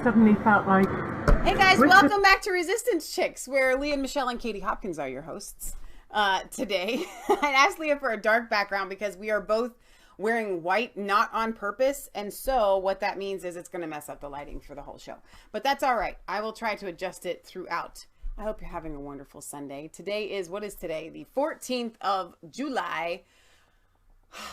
suddenly felt like... Hey guys, welcome back to Resistance Chicks, where Leah, Michelle, and Katie Hopkins are your hosts today. I asked Leah for a dark background because we are both wearing white, not on purpose, and so what that means is it's going to mess up the lighting for the whole show. But that's all right. I will try to adjust it throughout. I hope you're having a wonderful Sunday. Today is, what is today? The 14th of July.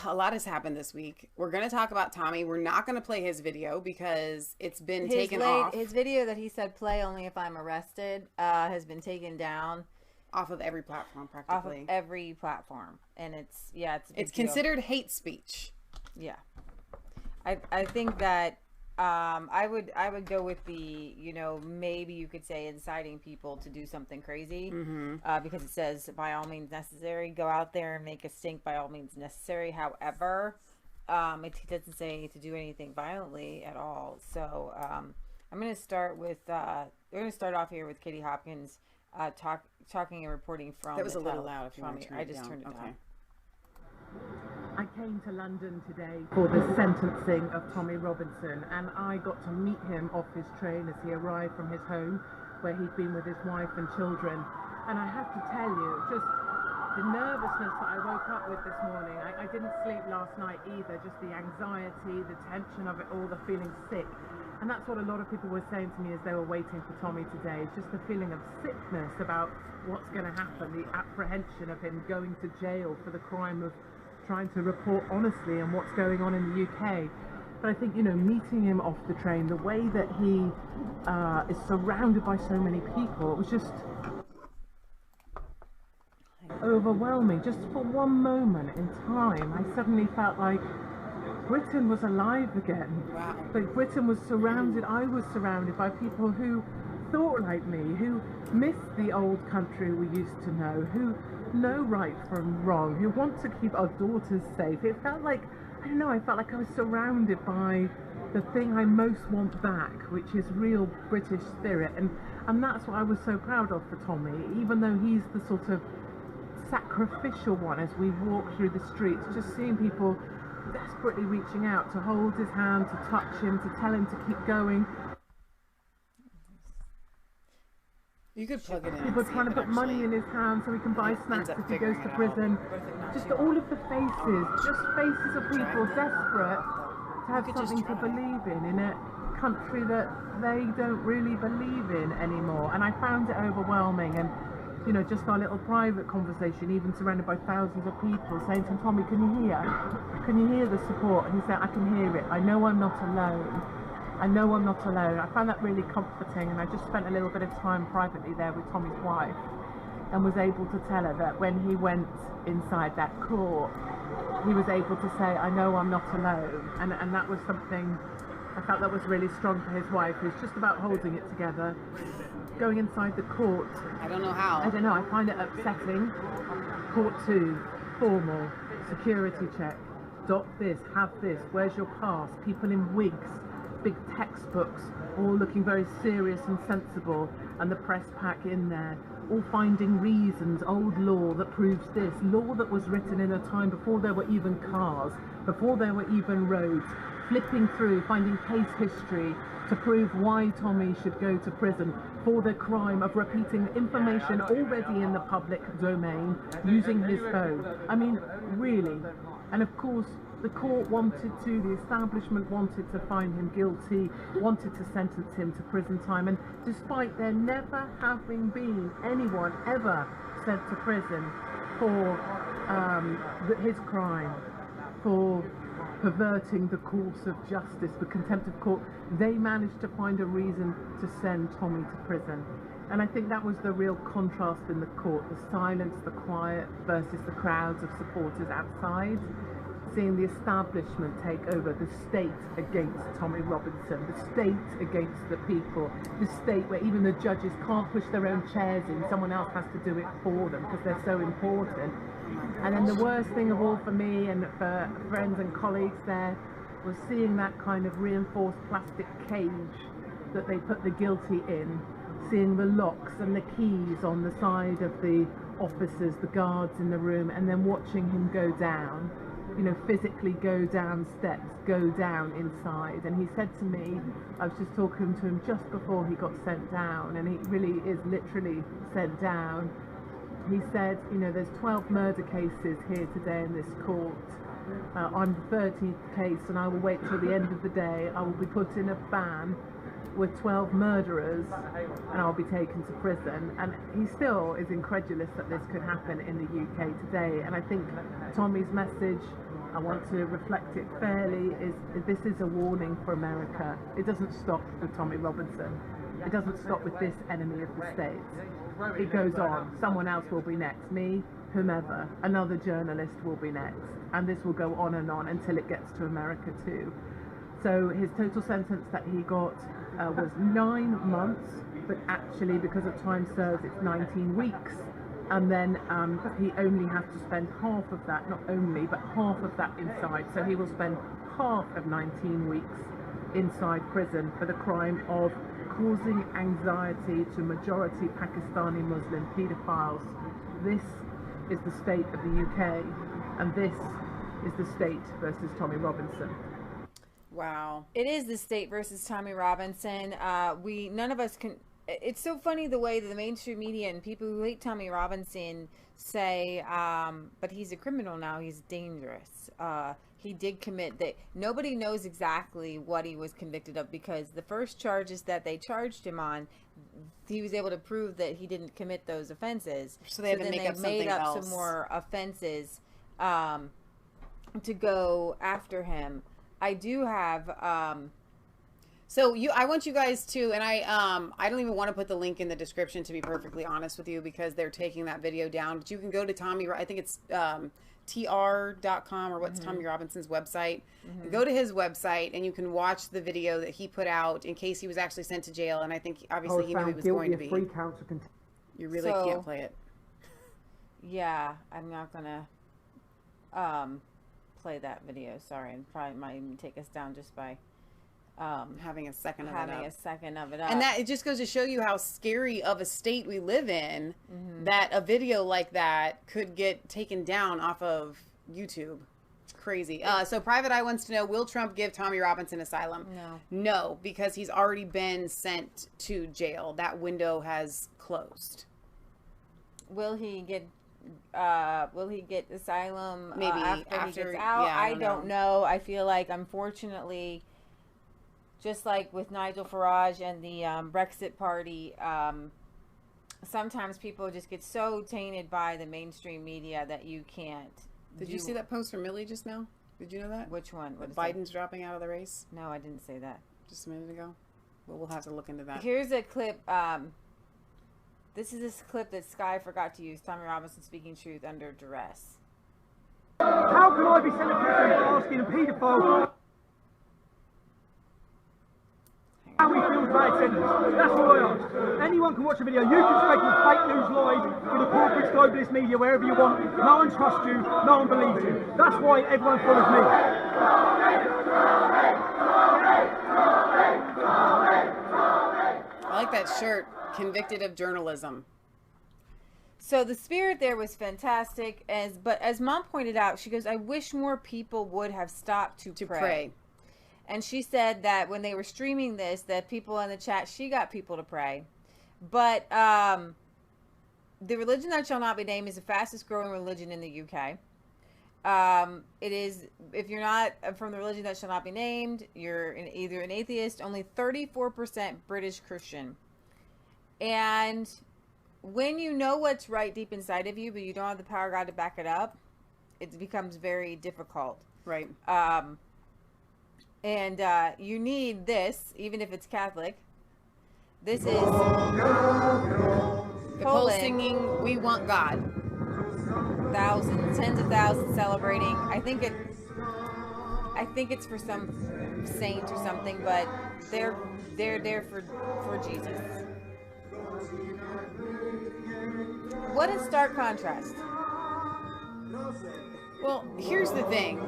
A lot has happened this week. We're going to talk about Tommy. We're not going to play his video because it's been taken off. His video that he said play only if I'm arrested has been taken down. Off of every platform, practically. Off of every platform. And it's considered hate speech. Yeah. I think that I would go with the, maybe you could say inciting people to do something crazy, because it says by all means necessary, go out there and make a stink by all means necessary. However, it doesn't say to do anything violently at all. So I'm going to start with, we're going to start off here with Katie Hopkins talking and reporting from. That was a little loud. If you want to turn I it just down. turned it down. I came to London today for the sentencing of Tommy Robinson, and I got to meet him off his train as he arrived from his home where he'd been with his wife and children. And I have to tell you, just the nervousness that I woke up with this morning, I didn't sleep last night either, just the anxiety, the tension of it all, the feeling sick. And that's what a lot of people were saying to me as they were waiting for Tommy today, just the feeling of sickness about what's going to happen, the apprehension of him going to jail for the crime of trying to report honestly on what's going on in the UK. But I think, meeting him off the train, the way that he is surrounded by so many people, it was just overwhelming. Just for one moment in time, I suddenly felt like Britain was alive again. Wow. Like Britain was surrounded, I was surrounded by people who thought like me, who missed the old country we used to know, who know right from wrong, who want to keep our daughters safe. It felt like, I don't know, I felt like I was surrounded by the thing I most want back, which is real British spirit. And that's what I was so proud of for Tommy, even though he's the sort of sacrificial one as we walk through the streets, just seeing people desperately reaching out to hold his hand, to touch him, to tell him to keep going. You could plug it in. People trying to put money in his hand so he can buy snacks if he goes to prison. Just all of the faces, just faces of people desperate to have something to believe in a country that they don't really believe in anymore. And I found it overwhelming. And just our little private conversation, even surrounded by thousands of people, saying to him, Tommy, can you hear? Can you hear the support? And he said, I can hear it. I know I'm not alone. I know I'm not alone. I found that really comforting, and I just spent a little bit of time privately there with Tommy's wife and was able to tell her that when he went inside that court, he was able to say, I know I'm not alone. And that was something, I felt that was really strong for his wife, who's just about holding it together. Going inside the court. I don't know how. I don't know, I find it upsetting. Court 2, formal, security check, dot this, have this, where's your pass, people in wigs, big textbooks, all looking very serious and sensible, and the press pack in there, all finding reasons, old law that proves this, law that was written in a time before there were even cars, before there were even roads, flipping through, finding case history to prove why Tommy should go to prison for the crime of repeating information already in the public domain using his phone. I mean, really. And of course, the court wanted to, the establishment wanted to find him guilty, wanted to sentence him to prison time. And despite there never having been anyone ever sent to prison for his crime, for perverting the course of justice, for contempt of court, they managed to find a reason to send Tommy to prison. And I think that was the real contrast in the court, the silence, the quiet versus the crowds of supporters outside, seeing the establishment take over, the state against Tommy Robinson, the state against the people, the state where even the judges can't push their own chairs in, someone else has to do it for them because they're so important. And then the worst thing of all for me and for friends and colleagues there was seeing that kind of reinforced plastic cage that they put the guilty in, seeing the locks and the keys on the side of the officers, the guards in the room, and then watching him go down. physically go down steps, go down inside. And he said to me, I was just talking to him just before he got sent down, and he really is literally sent down. He said, there's 12 murder cases here today in this court. I'm the 13th case, and I will wait till the end of the day. I will be put in a van with 12 murderers, and I'll be taken to prison. And he still is incredulous that this could happen in the UK today. And I think Tommy's message, I want to reflect it fairly, is this is a warning for America. It doesn't stop with Tommy Robinson. It doesn't stop with this enemy of the states. It goes on. Someone else will be next. Me, whomever, another journalist will be next. And this will go on and on until it gets to America too. So his total sentence that he got was 9 months, but actually because of time served it's 19 weeks. And then he only has to spend half of that, not only, but half of that inside. So he will spend half of 19 weeks inside prison for the crime of causing anxiety to majority Pakistani Muslim paedophiles. This is the state of the UK, and this is the state versus Tommy Robinson. Wow. It is the state versus Tommy Robinson. None of us can. It's so funny the way that the mainstream media and people who hate Tommy Robinson say, but he's a criminal now, he's dangerous. He did commit that. Nobody knows exactly what he was convicted of, because the first charges that they charged him on, he was able to prove that he didn't commit those offenses. So they made up some more offenses to go after him. I do have I want you guys to, and I don't even want to put the link in the description, to be perfectly honest with you, because they're taking that video down. But you can go to Tommy, I think it's tr.com, or what's Tommy Robinson's website. Go to his website and you can watch the video that he put out in case he was actually sent to jail. And I think obviously he knew he was going to be. You really can't play it. Yeah, I'm not gonna play that video. Sorry, and probably might even take us down just by having a second of it up. And that, it just goes to show you how scary of a state we live in, that a video like that could get taken down off of YouTube. It's crazy. So Private Eye wants to know, will Trump give Tommy Robinson asylum? No, because he's already been sent to jail. That window has closed. Will he get asylum maybe after he gets out? Yeah, I don't know. I feel like, unfortunately, just like with Nigel Farage and the Brexit Party, sometimes people just get so tainted by the mainstream media that you can't. Did you see that post from Millie just now? Did you know that? Which one? What Biden's dropping out of the race? No, I didn't say that. Just a minute ago? Well, we'll have to look into that. Here's a clip. This is this clip that Sky forgot to use. Tommy Robinson speaking truth under duress. How can I be sent to prison for asking a paedophile how he feels about his sentence? That's all I ask. Anyone can watch a video. You can spread your fake news lies for the corporate globalist media wherever you want. No one trusts you. No one believes you. That's why everyone follows me. I like that shirt. Convicted of journalism. So the spirit there was fantastic, but as Mom pointed out, she goes, I wish more people would have stopped to pray. And she said that when they were streaming this, that people in the chat, she got people to pray. But the religion that shall not be named is the fastest growing religion in the UK. It is, if you're not from the religion that shall not be named, you're either an atheist, only 34% British Christian. And when you know what's right deep inside of you, but you don't have the power of God to back it up, it becomes very difficult. Right. And you need this, even if it's Catholic. This is Nicole singing "We Want God." Thousands, tens of thousands celebrating. I think it's for some saint or something, but they're there for Jesus. What a stark contrast. Well, here's the thing.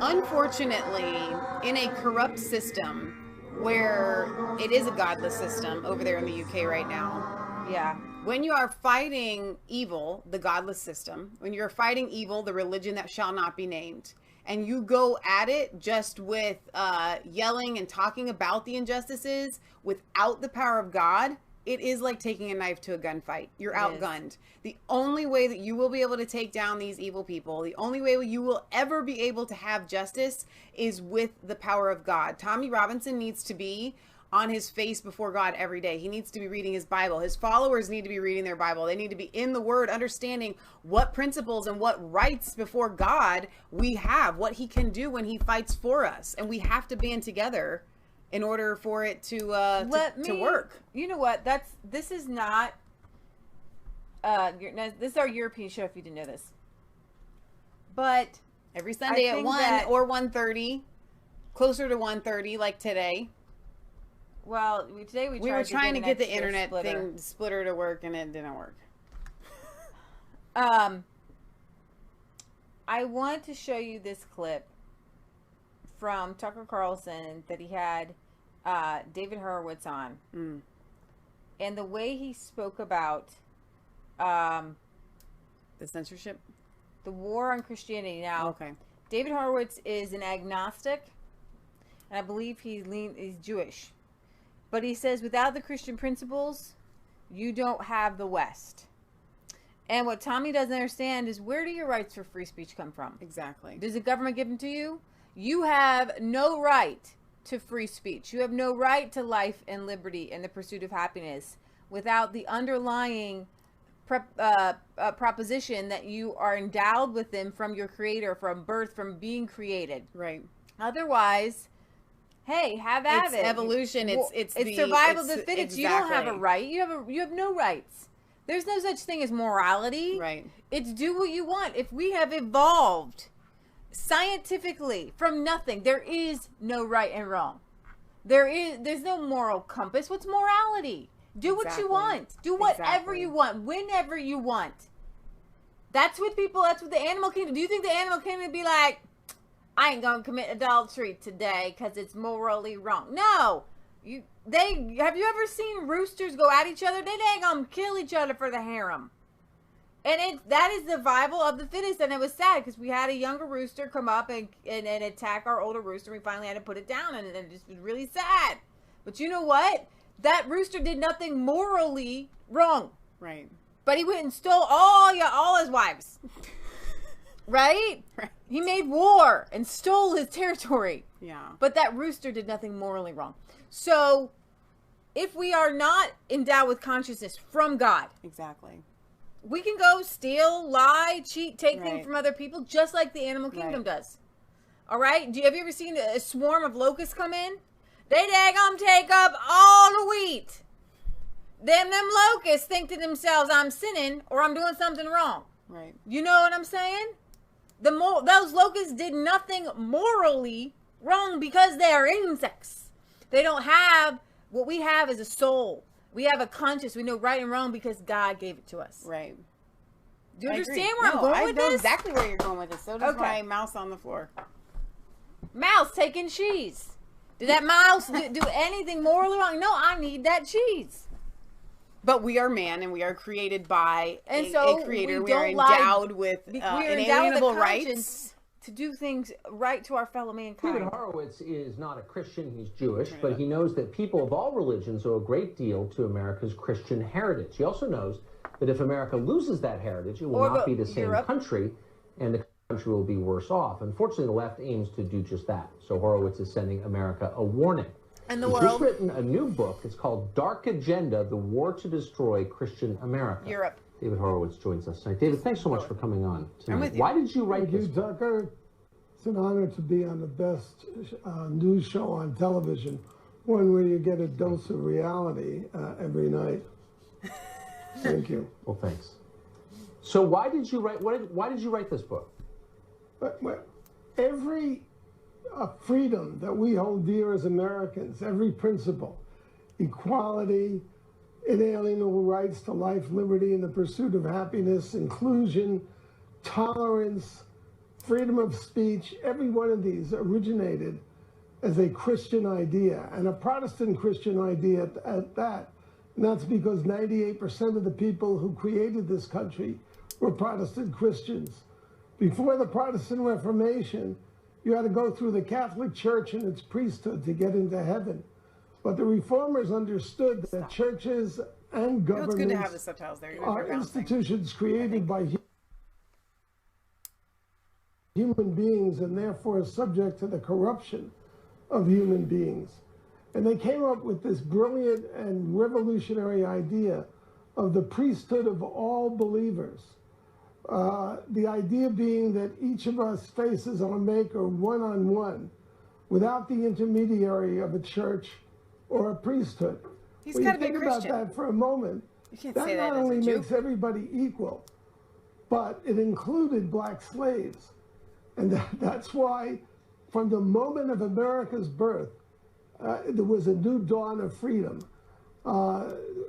Unfortunately, in a corrupt system where it is a godless system over there in the UK right now. Yeah. When you are fighting evil, the godless system, when you're fighting evil, the religion that shall not be named, and you go at it just with yelling and talking about the injustices without the power of God, it is like taking a knife to a gunfight. You're outgunned. The only way that you will be able to take down these evil people, the only way you will ever be able to have justice is with the power of God. Tommy Robinson needs to be on his face before God every day. He needs to be reading his Bible. His followers need to be reading their Bible. They need to be in the Word, understanding what principles and what rights before God we have, what he can do when he fights for us. And we have to band together in order for it to work. You know what? This is not this is our European show, if you didn't know this. But every Sunday at 1 or 1:30, closer to 1:30 like today. Well, today we were trying to get the internet splitter to work, and it didn't work. I want to show you this clip from Tucker Carlson that he had David Horowitz on. And the way he spoke about the censorship, the war on Christianity. Now, okay, David Horowitz is an agnostic, and I believe he's Jewish. But he says, without the Christian principles, you don't have the West. And what Tommy doesn't understand is, where do your rights for free speech come from? Exactly. Does the government give them to you? You have no right to free speech. You have no right to life and liberty and the pursuit of happiness without the underlying proposition that you are endowed with them from your creator, from birth, from being created. Right. Otherwise, hey, have at it. Evolution. It's survival of the fittest. Exactly. You don't have a right. You have no rights. There's no such thing as morality. Right. It's do what you want. If we have evolved scientifically from nothing, there is no right and wrong. There's no moral compass. What's morality? Do what you want. Do whatever you want, whenever you want. That's what the animal kingdom. Do you think the animal kingdom would be like, I ain't gonna commit adultery today because it's morally wrong? No. Have you ever seen roosters go at each other? They ain't gonna kill each other for the harem. And that is the survival of the fittest. And it was sad because we had a younger rooster come up and attack our older rooster. We finally had to put it down, and it just was really sad. But you know what? That rooster did nothing morally wrong. Right. But he went and stole all his wives. Right? He made war and stole his territory. Yeah. But that rooster did nothing morally wrong. So, if we are not endowed with consciousness from God. Exactly. We can go steal, lie, cheat, take things from other people, just like the animal kingdom does. All right? Have you ever seen a swarm of locusts come in? They daggum take up all the wheat. Them locusts think to themselves, I'm sinning or I'm doing something wrong. Right. You know what I'm saying? Those locusts did nothing morally wrong because they are insects. They don't have, what we have is a soul. We have a conscience. We know right and wrong because God gave it to us. Right. Do you understand where I'm going with this? I know exactly where you're going with this. So does my mouse on the floor. Mouse taking cheese. Did that mouse do anything morally wrong? No, I need that cheese. But we are man, and we are created by a creator. We are endowed with inalienable rights to do things right to our fellow mankind. David Horowitz is not a Christian, he's Jewish, but he knows that people of all religions owe a great deal to America's Christian heritage. He also knows that if America loses that heritage, it will not be the same country, and the country will be worse off. Unfortunately, the left aims to do just that. So Horowitz is sending America a warning. And He's just written a new book. It's called Dark Agenda, The War to Destroy Christian America. Europe. David Horowitz joins us tonight. David, thanks so much for coming on tonight. I'm with you. Why did you write this book? Tucker. It's an honor to be on the best news show on television, one where you get a dose of reality every night. Thank you. Well, thanks. So why did you write this book? Every freedom that we hold dear as Americans, every principle, equality, inalienable rights to life, liberty, and the pursuit of happiness, inclusion, tolerance, freedom of speech, every one of these originated as a Christian idea, and a Protestant Christian idea at that. And that's because 98% of the people who created this country were Protestant Christians. Before the Protestant Reformation, you had to go through the Catholic Church and its priesthood to get into heaven. But the reformers understood that churches and governments good to have the subtitles there. are institutions created by human beings and therefore subject to the corruption of human beings. And they came up with this brilliant and revolutionary idea of the priesthood of all believers. The idea being that each of us faces our Maker one-on-one without the intermediary of a church or a priesthood. He's When got you to be think Christian. about that for a moment, You can't that say that not as a only Jew. makes everybody equal, but it included black slaves. And that's why from the moment of America's birth, there was a new dawn of freedom.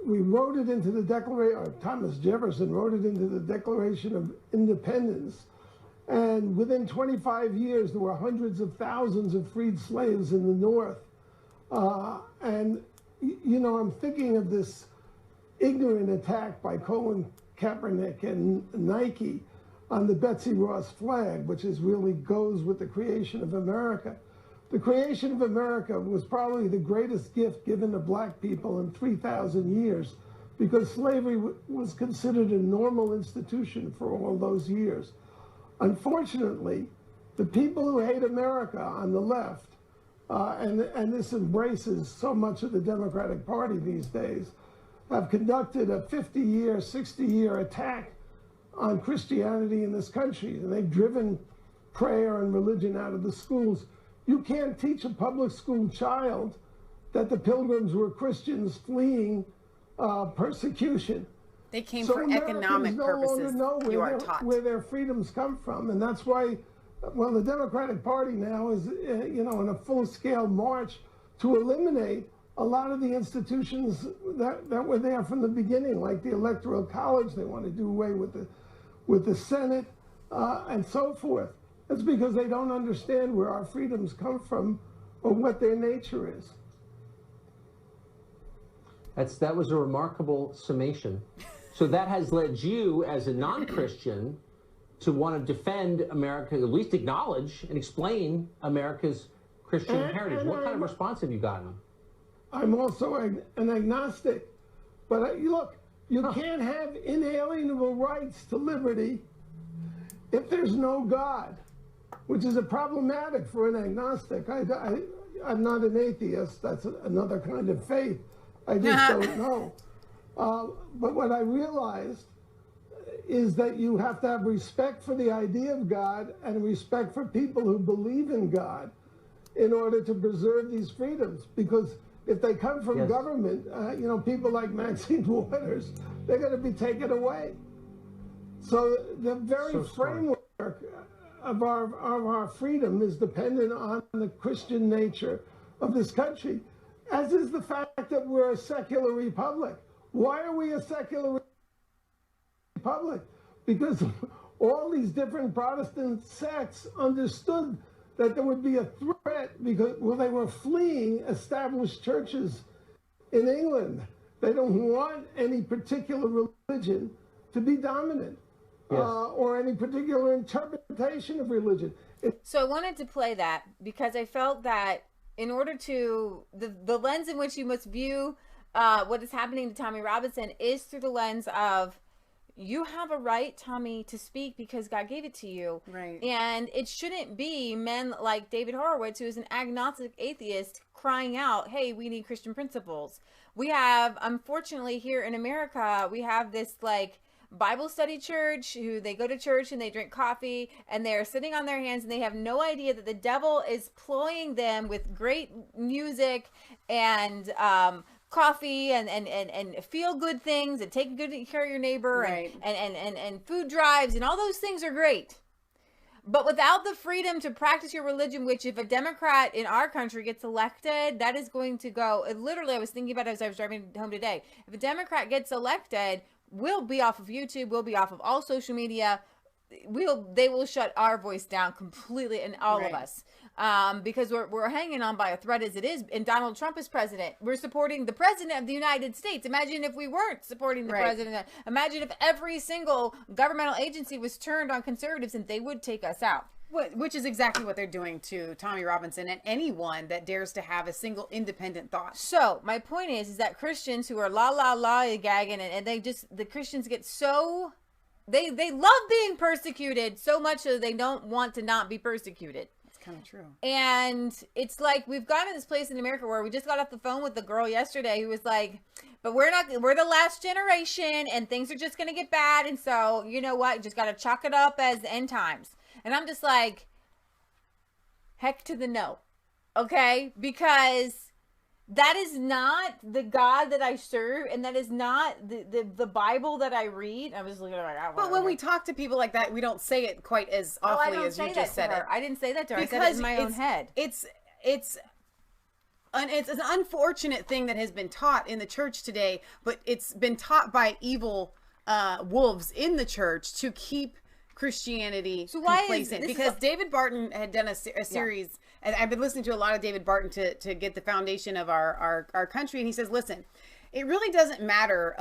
We wrote it into the Declaration, or Thomas Jefferson wrote it into the Declaration of Independence. And within 25 years, there were hundreds of thousands of freed slaves in the North. And, you know, I'm thinking of this ignorant attack by Colin Kaepernick and Nike on the Betsy Ross flag, which is really goes with the creation of America. The creation of America was probably the greatest gift given to black people in 3,000 years because slavery was considered a normal institution for all those years. Unfortunately, the people who hate America on the left, and this embraces so much of the Democratic Party these days, have conducted a 50-year, 60-year attack on Christianity in this country. And they've driven prayer and religion out of the schools. You can't teach a public school child that the Pilgrims were Christians fleeing persecution. They came So for Americans economic no purposes. longer know You are taught. where their freedoms come from. And that's why, well, the Democratic Party now is, you know, in a full-scale march to eliminate a lot of the institutions that were there from the beginning, like the Electoral College. They want to do away with the Senate and so forth. That's because they don't understand where our freedoms come from or what their nature is. That was a remarkable summation. So that has led you, as a non-Christian, to want to defend America, at least acknowledge and explain America's Christian heritage. What kind of response have you gotten? I'm also an agnostic. But look, you can't have inalienable rights to liberty if there's no God, which is problematic for an agnostic. I'm not an atheist. That's another kind of faith. I just don't know. But what I realized is that you have to have respect for the idea of God and respect for people who believe in God in order to preserve these freedoms. Because if they come from government, you know, people like Maxine Waters, they're going to be taken away. So the very framework of our freedom is dependent on the Christian nature of this country, as is the fact that we're a secular republic. Why are we a secular republic? Because all these different Protestant sects understood that there would be a threat because, well, they were fleeing established churches in England. They don't want any particular religion to be dominant. Or any particular interpretation of religion. So I wanted to play that because I felt that in order to, the lens in which you must view what is happening to Tommy Robinson is through the lens of, you have a right, Tommy, to speak because God gave it to you. Right. And it shouldn't be men like David Horowitz, who is an agnostic atheist, crying out, hey, we need Christian principles. We have, unfortunately, here in America, we have this, like, Bible study church who they go to church and they drink coffee and they're sitting on their hands and they have no idea that the devil is ploying them with great music and coffee and feel good things and taking good care of your neighbor and food drives and all those things are great. But without the freedom to practice your religion, which if a Democrat in our country gets elected, that is going to go, literally I was thinking about it as I was driving home today. If a Democrat gets elected, we'll be off of YouTube. We'll be off of all social media. They will shut our voice down completely, and all of us. because we're hanging on by a thread as it is, and Donald Trump is president. We're supporting the president of the United States. Imagine if we weren't supporting the president. Imagine if every single governmental agency was turned on conservatives and they would take us out. Which is exactly what they're doing to Tommy Robinson and anyone that dares to have a single independent thought. So my point is that Christians who are gagging and the Christians get so, they love being persecuted so much so they don't want to not be persecuted. That's kind of true. And it's like we've gotten to this place in America where we just got off the phone with the girl westerday who was like, but we're the last generation and things are just going to get bad. And so, you know what? You just got to chalk it up as the end times. And I'm just like, heck to the no. Okay? Because that is not the God that I serve, and that is not the Bible that I read. I was looking at it. But when we talk to people like that, we don't say it quite as awfully as you just said it. I didn't say that to her. I said it in my own head. It's an unfortunate thing that has been taught in the church today, but it's been taught by evil wolves in the church to keep Christianity complacent. Because David Barton had done a series, and I've been listening to a lot of David Barton to get the foundation of our country, and he says, listen, it really doesn't matter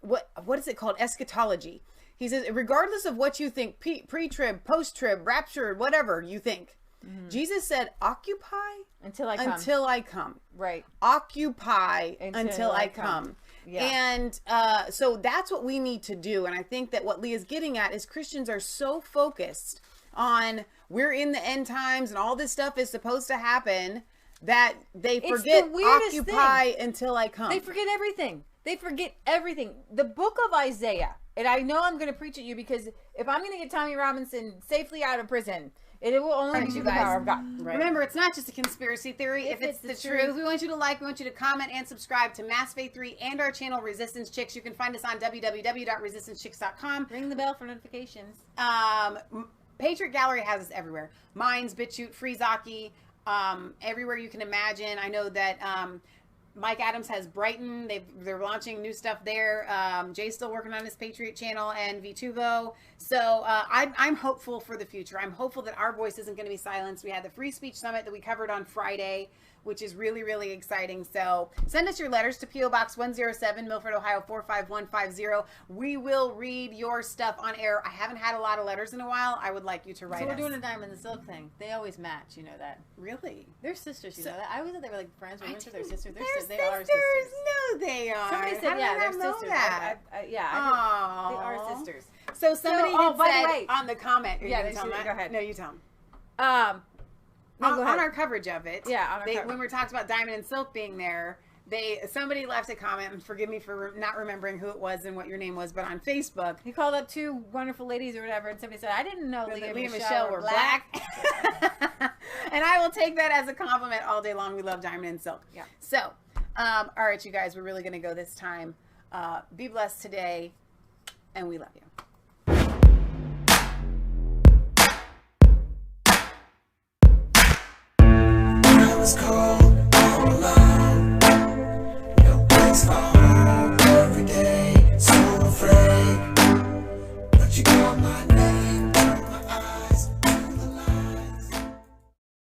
what is it called, eschatology. He says, regardless of what you think, pre-trib, post-trib, rapture, whatever you think, Jesus said, occupy until I come. Right. Occupy until I come. Yeah. And so that's what we need to do. And I think that what Leah's getting at is Christians are so focused on we're in the end times and all this stuff is supposed to happen that they forget occupy until I come. They forget everything. They forget everything. The book of Isaiah, and I know I'm going to preach at you because if I'm going to get Tommy Robinson safely out of prison, it will only be through the power of God. Right. Remember, it's not just a conspiracy theory. If it's the truth, we want you to like, we want you to comment and subscribe to Mass Faith 3 and our channel Resistance Chicks. You can find us on www.resistancechicks.com. Ring the bell for notifications. Patriot Gallery has us everywhere. Mines, Bitchute, Freezoxee, everywhere you can imagine. I know that Mike Adams has Brighton. They're launching new stuff there. Jay's still working on his Patriot channel and V2Go. So I'm hopeful for the future. I'm hopeful that our voice isn't going to be silenced. We had the Free Speech Summit that we covered on Friday, which is really, really exciting. So send us your letters to P.O. Box 107, Milford, Ohio 45150. We will read your stuff on air. I haven't had a lot of letters in a while. I would like you to write us. So we're doing a diamond and silk thing. They always match, you know that. Really? They're sisters, you know that. I always thought they were like friends. We went to their sisters. They are sisters. No, they are. Somebody said, yeah, they're sisters. They are sisters. So somebody had by said the way, on the comment. Yeah, go ahead. No, you tell them. No, on our coverage of it, yeah, when we talked about Diamond and Silk being there, somebody left a comment, and forgive me for not remembering who it was and what your name was, but on Facebook, he called up two wonderful ladies or whatever, and somebody said, "I didn't know Leah and Michelle were black." And I will take that as a compliment all day long. We love Diamond and Silk. Yeah. So, all right, you guys, we're really going to go this time. Be blessed today, and we love you. It's cold.